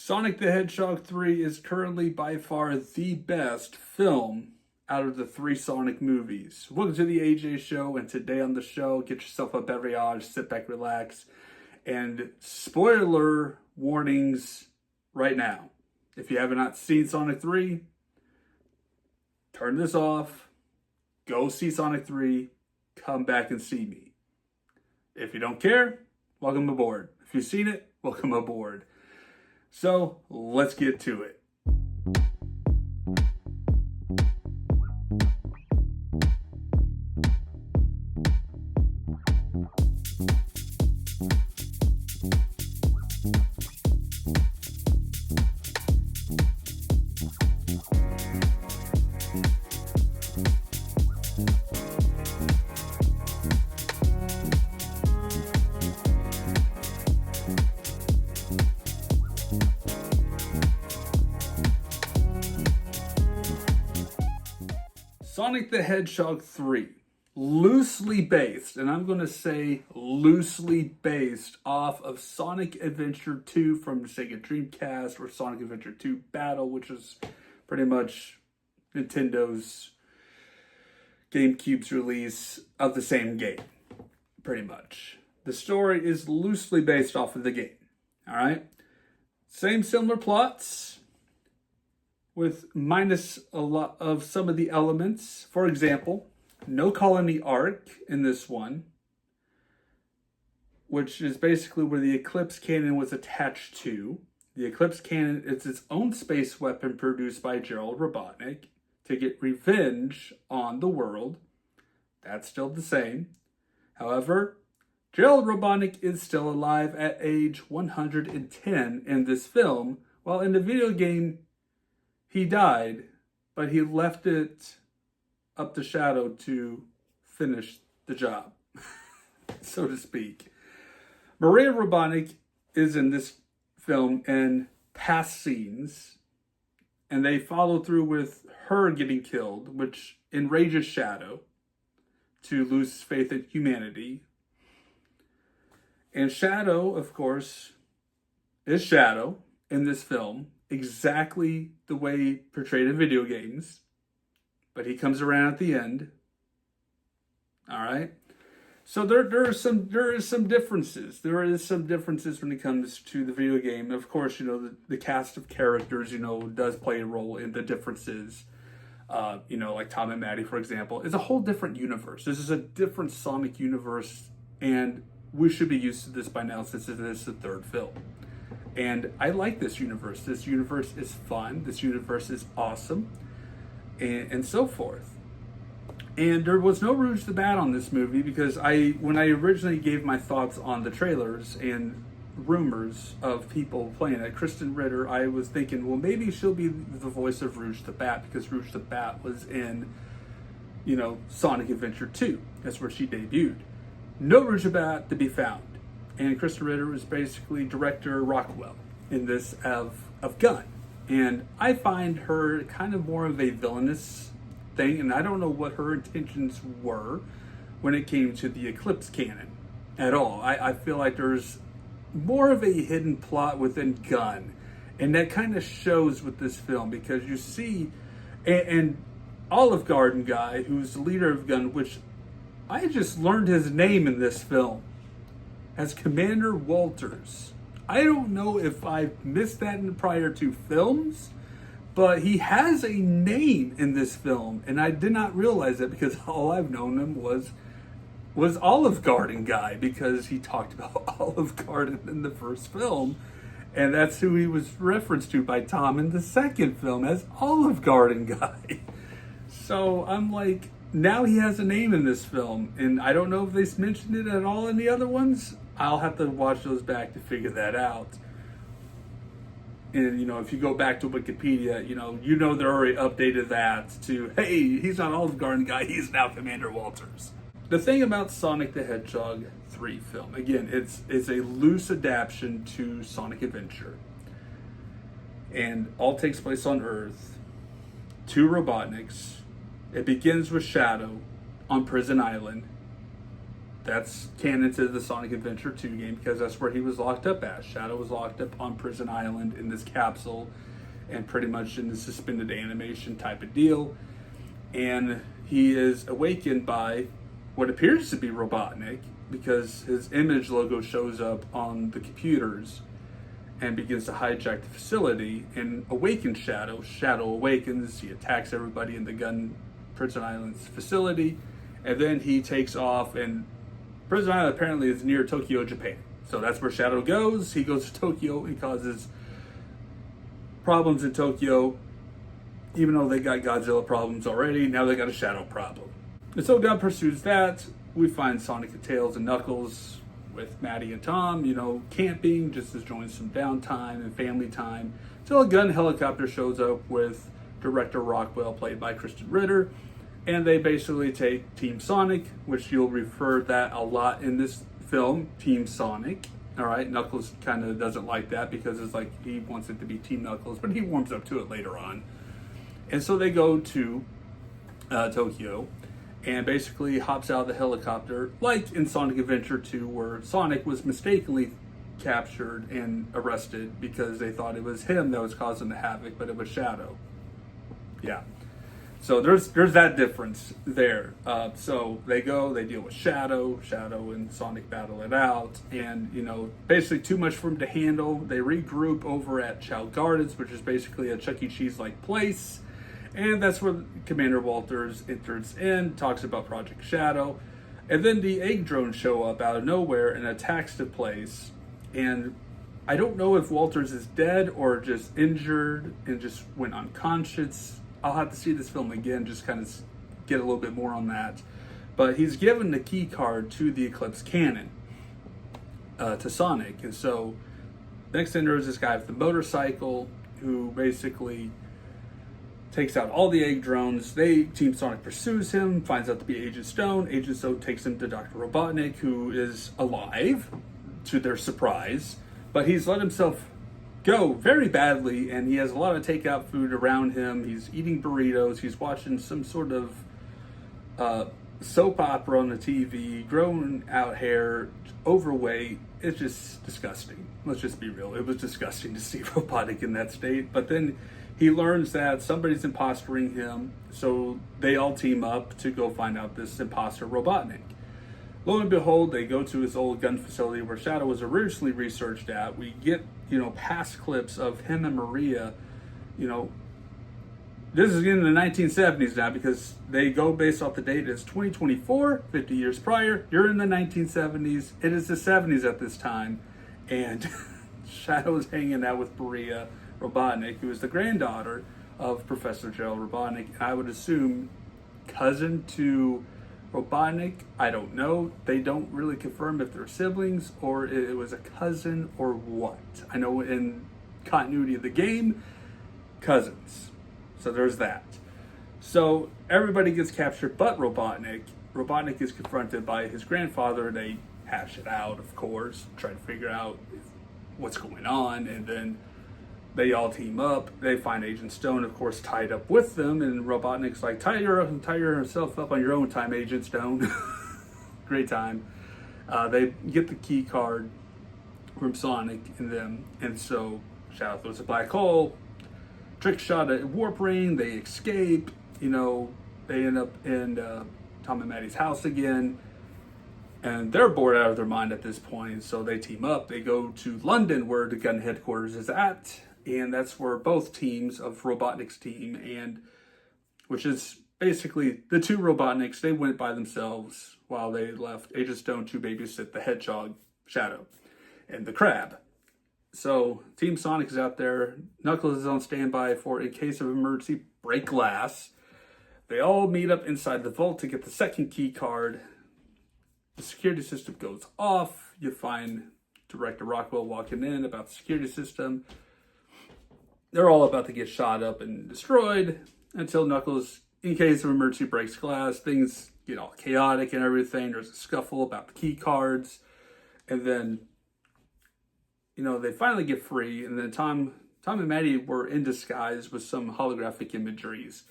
Sonic the Hedgehog 3 is currently by far the best film out of the three Sonic movies. Welcome to the AJ Show, and today on the show, get yourself a beverage, sit back, relax, and spoiler warnings right now. If you have not seen Sonic 3, turn this off, go see Sonic 3, come back and see me. If you don't care, welcome aboard. If you've seen it, welcome aboard. So, let's get to it. Sonic the Hedgehog 3, loosely based, and I'm going to say loosely based off of Sonic Adventure 2 from Sega Dreamcast, or Sonic Adventure 2 Battle, which is pretty much Nintendo's GameCube's release of the same game, pretty much. The story is loosely based off of the game, alright? Same similar plots, with minus a lot of some of the elements. For example, no colony arc in this one, which is basically where the Eclipse Cannon was attached to. The Eclipse Cannon is its own space weapon produced by Gerald Robotnik to get revenge on the world. That's still the same. However, Gerald Robotnik is still alive at age 110 in this film, while in the video game, he died, but he left it up to Shadow to finish the job, so to speak. Maria Robotnik is in this film in past scenes, and they follow through with her getting killed, which enrages Shadow to lose faith in humanity. And Shadow, of course, is Shadow in this film, exactly the way portrayed in video games, but he comes around at the end. All right, so there is some differences. There is some differences when it comes to the video game. Of course, the cast of characters does play a role in the differences. Like Tom and Maddie, for example, is a whole different universe. This is a different Sonic universe, and we should be used to this by now since it is the third film. And I like this universe. This universe is fun. This universe is awesome. And so forth. And there was no Rouge the Bat on this movie because when I originally gave my thoughts on the trailers and rumors of people playing it, Kristen Ritter, I was thinking, well, maybe she'll be the voice of Rouge the Bat because Rouge the Bat was in, Sonic Adventure 2. That's where she debuted. No Rouge the Bat to be found. And Kristen Ritter was basically Director Rockwell in this of G.U.N. And I find her kind of more of a villainous thing, and I don't know what her intentions were when it came to the Eclipse Cannon at all. I feel like there's more of a hidden plot within G.U.N. And that kind of shows with this film because you see, and Olive Garden guy, who's the leader of G.U.N., which I just learned his name in this film, as Commander Walters. I don't know if I've missed that in the prior two films, but he has a name in this film, and I did not realize it because all I've known him was Olive Garden guy because he talked about Olive Garden in the first film, and that's who he was referenced to by Tom in the second film as Olive Garden guy. So I'm like, now he has a name in this film, and I don't know if they mentioned it at all in the other ones. I'll have to watch those back to figure that out. And, if you go back to Wikipedia, they're already updated that to, hey, he's not Olive Garden guy, he's now Commander Walters. The thing about Sonic the Hedgehog 3 film, again, it's a loose adaptation to Sonic Adventure. And all takes place on Earth. Two Robotniks. It begins with Shadow on Prison Island. that's canon to the Sonic Adventure 2 game because that's where he was locked up at. Shadow was locked up on Prison Island in this capsule and pretty much in the suspended animation type of deal. And he is awakened by what appears to be Robotnik because his image logo shows up on the computers and begins to hijack the facility and awakens Shadow. Shadow awakens, he attacks everybody in the G.U.N Prison Island's facility, and then he takes off, and Prison Island apparently is near Tokyo, Japan. So that's where Shadow goes. He goes to Tokyo and causes problems in Tokyo. Even though they got Godzilla problems already, now they got a Shadow problem. And so God pursues that. We find Sonic and Tails and Knuckles with Maddie and Tom, camping, just enjoying some downtime and family time. Until a gun helicopter shows up with Director Rockwell, played by Kristen Ritter, and they basically take Team Sonic, which you'll refer that a lot in this film, Team Sonic. All right, Knuckles kind of doesn't like that because it's like he wants it to be Team Knuckles, but he warms up to it later on. And so they go to Tokyo and basically hops out of the helicopter, like in Sonic Adventure 2, where Sonic was mistakenly captured and arrested because they thought it was him that was causing the havoc, but it was Shadow. Yeah. So there's that difference there. So they deal with Shadow and Sonic battle it out, and basically too much for him to handle. They regroup over at Chow Gardens, which is basically a Chuck E. Cheese like place, and that's where Commander Walters enters in, talks about Project Shadow, and then the egg drones show up out of nowhere and attacks the place. And I don't know if Walters is dead or just injured and just went unconscious. I'll have to see this film again, just kind of get a little bit more on that. But he's given the key card to the Eclipse cannon, to Sonic. And so next thing there's this guy with the motorcycle who basically takes out all the egg drones. Team Sonic pursues him, finds out to be Agent Stone. Agent Stone takes him to Dr. Robotnik, who is alive, to their surprise. But he's let himself go very badly, and he has a lot of takeout food around him. He's eating burritos. He's watching some sort of soap opera on the TV, growing out hair, overweight. It's just disgusting. Let's just be real. It was disgusting to see Robotnik in that state. But then he learns that somebody's impostoring him, so they all team up to go find out this imposter Robotnik. Lo and behold, they go to his old gun facility where Shadow was originally researched at. We get, past clips of him and Maria. This is in the 1970s now because they go based off the date. It's 2024, 50 years prior. You're in the 1970s. It is the 70s at this time. And Shadow is hanging out with Maria Robotnik, who is the granddaughter of Professor Gerald Robotnik. And I would assume cousin to Robotnik. I don't know. They don't really confirm if they're siblings or it was a cousin or what. I know in continuity of the game, cousins. So there's that. So everybody gets captured but Robotnik. Robotnik is confronted by his grandfather. They hash it out, of course, try to figure out what's going on, and then they all team up. They find Agent Stone, of course, tied up with them, and Robotnik's like, tie yourself up on your own time, Agent Stone. Great time. They get the key card from Sonic and them, and so Shadow throws a black hole, trick shot at Warp Ring, they escape, they end up in Tom and Maddie's house again, and they're bored out of their mind at this point, so they team up. They go to London, where the gun headquarters is at, and that's where both teams of Robotnik's team, and which is basically the two Robotniks, they went by themselves while they left Agent Stone to babysit the hedgehog, Shadow, and the crab. So Team Sonic is out there. Knuckles is on standby for, in case of emergency, break glass. They all meet up inside the vault to get the second key card. The security system goes off. You find Director Rockwell walking in about the security system. They're all about to get shot up and destroyed until Knuckles, in case of emergency, breaks glass. Things get all chaotic and everything. There's a scuffle about the key cards. And then, they finally get free. And then Tom and Maddie were in disguise with some holographic imageries.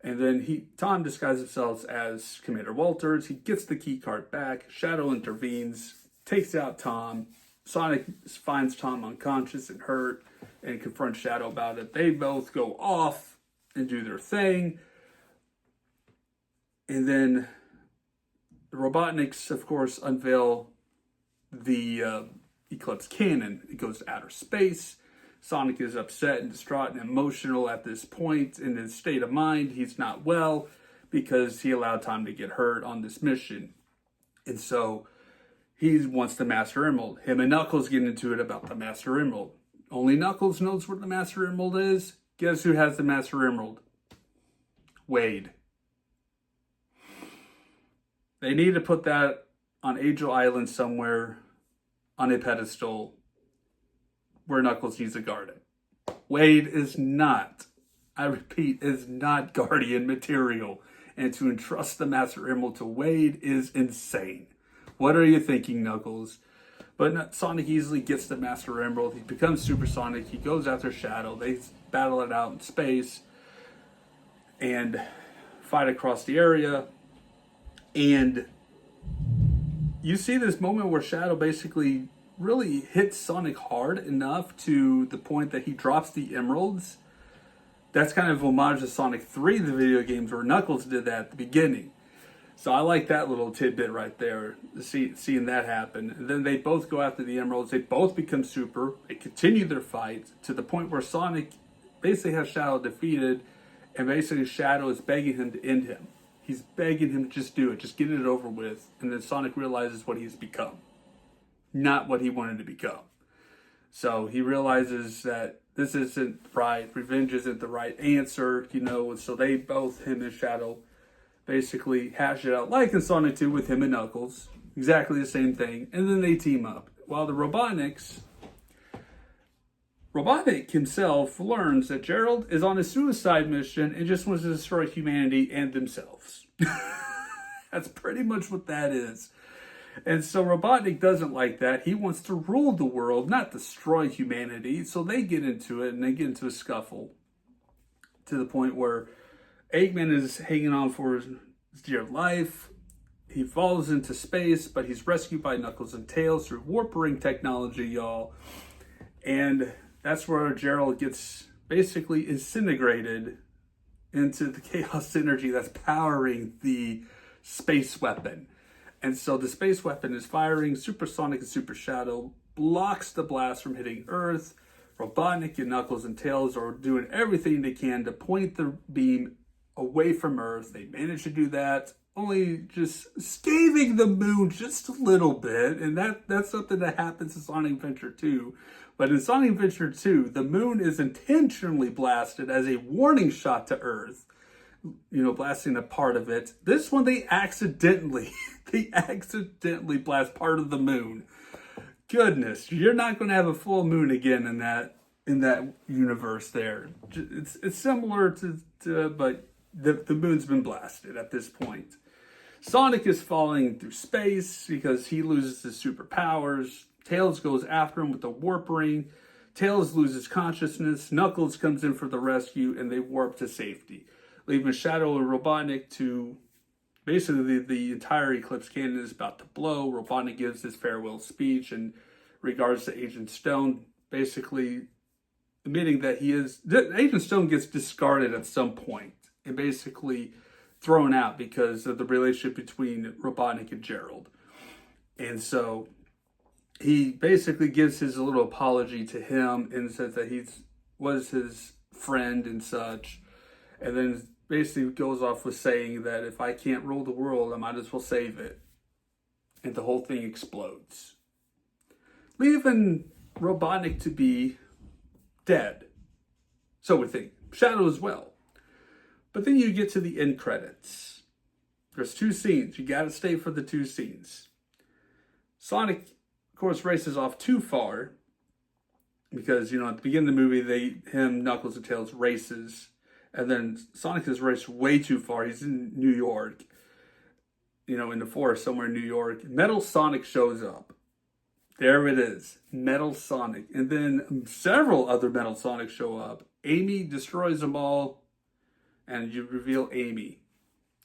And then Tom disguises himself as Commander Walters. He gets the key card back. Shadow intervenes, takes out Tom. Sonic finds Tom unconscious and hurt and confronts Shadow about it. They both go off and do their thing. And then the Robotniks, of course, unveil the Eclipse Cannon. It goes to outer space. Sonic is upset and distraught and emotional at this point in his state of mind. He's not well because he allowed Tom to get hurt on this mission. And so he wants the Master Emerald. Him and Knuckles get into it about the Master Emerald. Only Knuckles knows where the Master Emerald is. Guess who has the Master Emerald? Wade. They need to put that on Angel Island somewhere on a pedestal where Knuckles needs to guard it. Wade is not, I repeat, is not Guardian material. And to entrust the Master Emerald to Wade is insane. What are you thinking, Knuckles? But Sonic easily gets the Master Emerald. He becomes Super Sonic. He goes after Shadow. They battle it out in space and fight across the area. And you see this moment where Shadow basically really hits Sonic hard enough to the point that he drops the emeralds. That's kind of homage to Sonic 3, the video games, where Knuckles did that at the beginning. So I like that little tidbit right there, seeing that happen. And then they both go after the emeralds. They both become super. They continue their fight to the point where Sonic basically has Shadow defeated, and basically Shadow is begging him to end him. He's begging him to just do it, just get it over with. And then Sonic realizes what he's become. Not what he wanted to become. So he realizes that this isn't right. Revenge isn't the right answer, So they both, him and Shadow, basically hash it out like in Sonic 2 with him and Knuckles. Exactly the same thing. And then they team up. While the Robotnik himself learns that Gerald is on a suicide mission and just wants to destroy humanity and themselves. That's pretty much what that is. And so Robotnik doesn't like that. He wants to rule the world, not destroy humanity. So they get into it, and they get into a scuffle to the point where Eggman is hanging on for his dear life. He falls into space, but he's rescued by Knuckles and Tails through warp-ring technology, y'all. And that's where Gerald gets basically disintegrated into the chaos energy that's powering the space weapon. And so the space weapon is firing. Super Sonic and Super Shadow blocks the blast from hitting Earth. Robotnik and Knuckles and Tails are doing everything they can to point the beam away from Earth. They manage to do that, only just scathing the moon just a little bit. And that's something that happens in Sonic Adventure 2. But in Sonic Adventure 2, the moon is intentionally blasted as a warning shot to Earth. Blasting a part of it. This one, they accidentally blast part of the moon. Goodness, you're not going to have a full moon again in that universe there. It's similar to but the moon's been blasted at this point. Sonic is falling through space because he loses his superpowers. Tails goes after him with the warp ring. Tails loses consciousness. Knuckles comes in for the rescue, and they warp to safety, leaving Shadow and Robotnik to basically the entire Eclipse Cannon is about to blow. Robotnik gives his farewell speech in regards to Agent Stone, basically admitting that Agent Stone gets discarded at some point and basically thrown out because of the relationship between Robotnik and Gerald. And so he basically gives his little apology to him and says that he was his friend and such. And then basically goes off with saying that if I can't rule the world, I might as well save it. And the whole thing explodes, leaving Robotnik to be dead. So we think Shadow as well. But then you get to the end credits. There's two scenes. You got to stay for the two scenes. Sonic, of course, races off too far because, at the beginning of the movie, Knuckles and Tails races. And then Sonic has raced way too far. He's in New York, in the forest somewhere in New York. Metal Sonic shows up. There it is, Metal Sonic. And then several other Metal Sonics show up. Amy destroys them all. and you reveal Amy.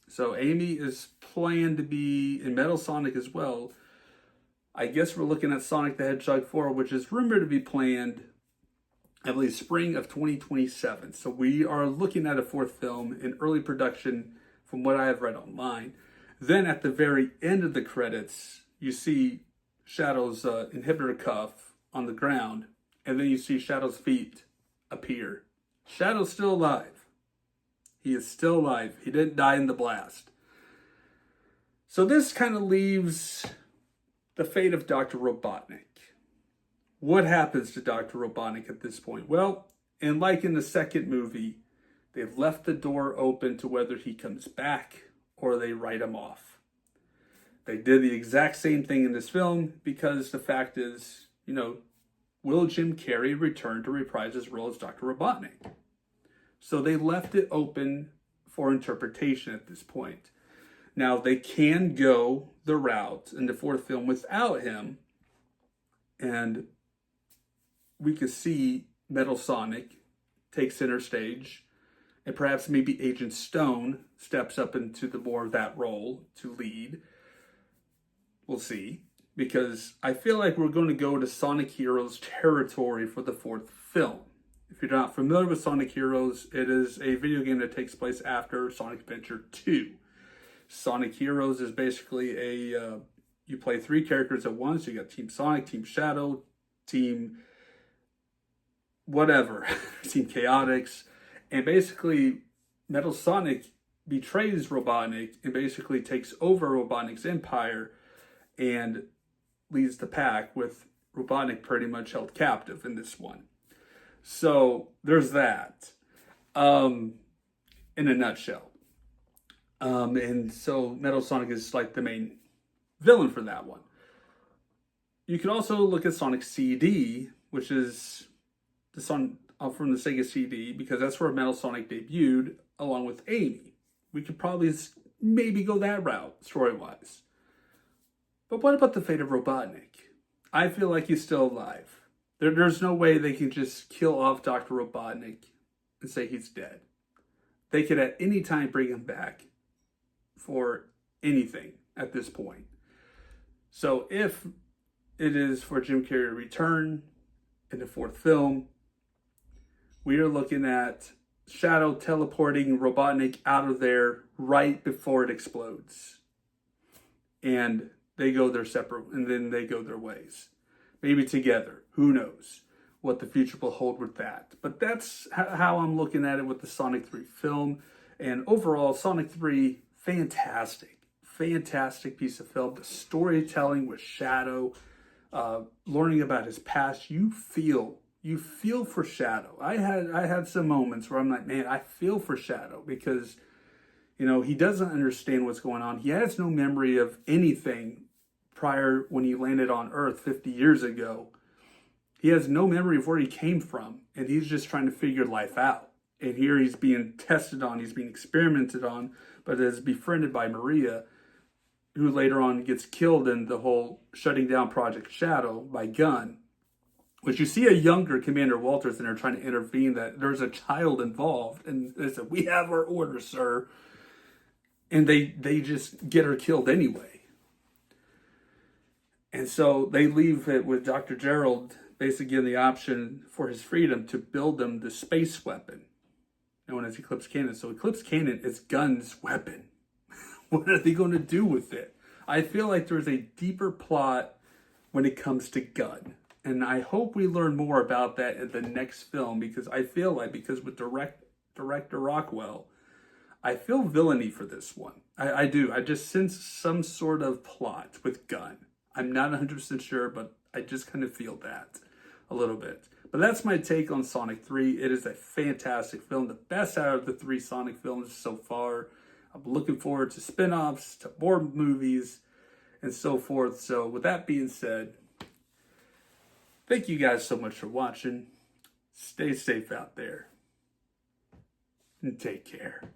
So Amy is planned to be in Metal Sonic as well. I guess we're looking at Sonic the Hedgehog 4, which is rumored to be planned, I believe, spring of 2027. So we are looking at a fourth film in early production from what I have read online. Then at the very end of the credits, you see Shadow's inhibitor cuff on the ground, and then you see Shadow's feet appear. Shadow's still alive. He is still alive. He didn't die in the blast. So this kind of leaves the fate of Dr. Robotnik. What happens to Dr. Robotnik at this point? Well, and like in the second movie, they've left the door open to whether he comes back or they write him off. They did the exact same thing in this film because the fact is, will Jim Carrey return to reprise his role as Dr. Robotnik? So they left it open for interpretation at this point. Now, they can go the route in the fourth film without him, and we could see Metal Sonic take center stage, and perhaps maybe Agent Stone steps up into the more of that role to lead. We'll see, because I feel like we're going to go to Sonic Heroes territory for the fourth film. If you're not familiar with Sonic Heroes, it is a video game that takes place after Sonic Adventure 2. Sonic Heroes is basically you play three characters at once. You got Team Sonic, Team Shadow, Team whatever, Team Chaotix. And basically, Metal Sonic betrays Robotnik and basically takes over Robotnik's empire and leads the pack, with Robotnik pretty much held captive in this one. So there's that, in a nutshell. And so Metal Sonic is like the main villain for that one. You can also look at Sonic CD, which is the song from the Sega CD, because that's where Metal Sonic debuted along with Amy. We could probably maybe go that route story-wise. But what about the fate of Robotnik? I feel like he's still alive. There's no way they can just kill off Dr. Robotnik and say he's dead. They could at any time bring him back for anything at this point. So if it is for Jim Carrey to return in the fourth film, we are looking at Shadow teleporting Robotnik out of there right before it explodes. And they go their separate, and then they go their ways. Maybe together. Who knows what the future will hold with that. But that's how I'm looking at it with the Sonic 3 film. And overall, Sonic 3, fantastic piece of film. The storytelling with Shadow, learning about his past, you feel for Shadow. I had some moments where I'm like, man, I feel for Shadow, because he doesn't understand what's going on. He has no memory of anything prior when he landed on Earth 50 years ago. He has no memory of where he came from, and he's just trying to figure life out. And here he's being tested on, he's being experimented on, but is befriended by Maria, who later on gets killed in the whole shutting down Project Shadow by G.U.N. Which you see a younger Commander Walters in there trying to intervene, that there's a child involved, and they said, "We have our orders, sir." And they just get her killed anyway. And so they leave it with Dr. Gerald basically given the option for his freedom to build them the space weapon known as Eclipse Cannon. So Eclipse Cannon is G.U.N.'s weapon. What are they going to do with it? I feel like there's a deeper plot when it comes to G.U.N. And I hope we learn more about that in the next film, because I feel like, because with director Rockwell, I feel villainy for this one. I do. I just sense some sort of plot with G.U.N. I'm not 100% sure, but I just kind of feel that a little bit. But that's my take on Sonic 3. It is a fantastic film, the best out of the 3 Sonic films so far. I'm looking forward to spin-offs, to more movies, and so forth. So with that being said, thank you guys so much for watching. Stay safe out there, and take care.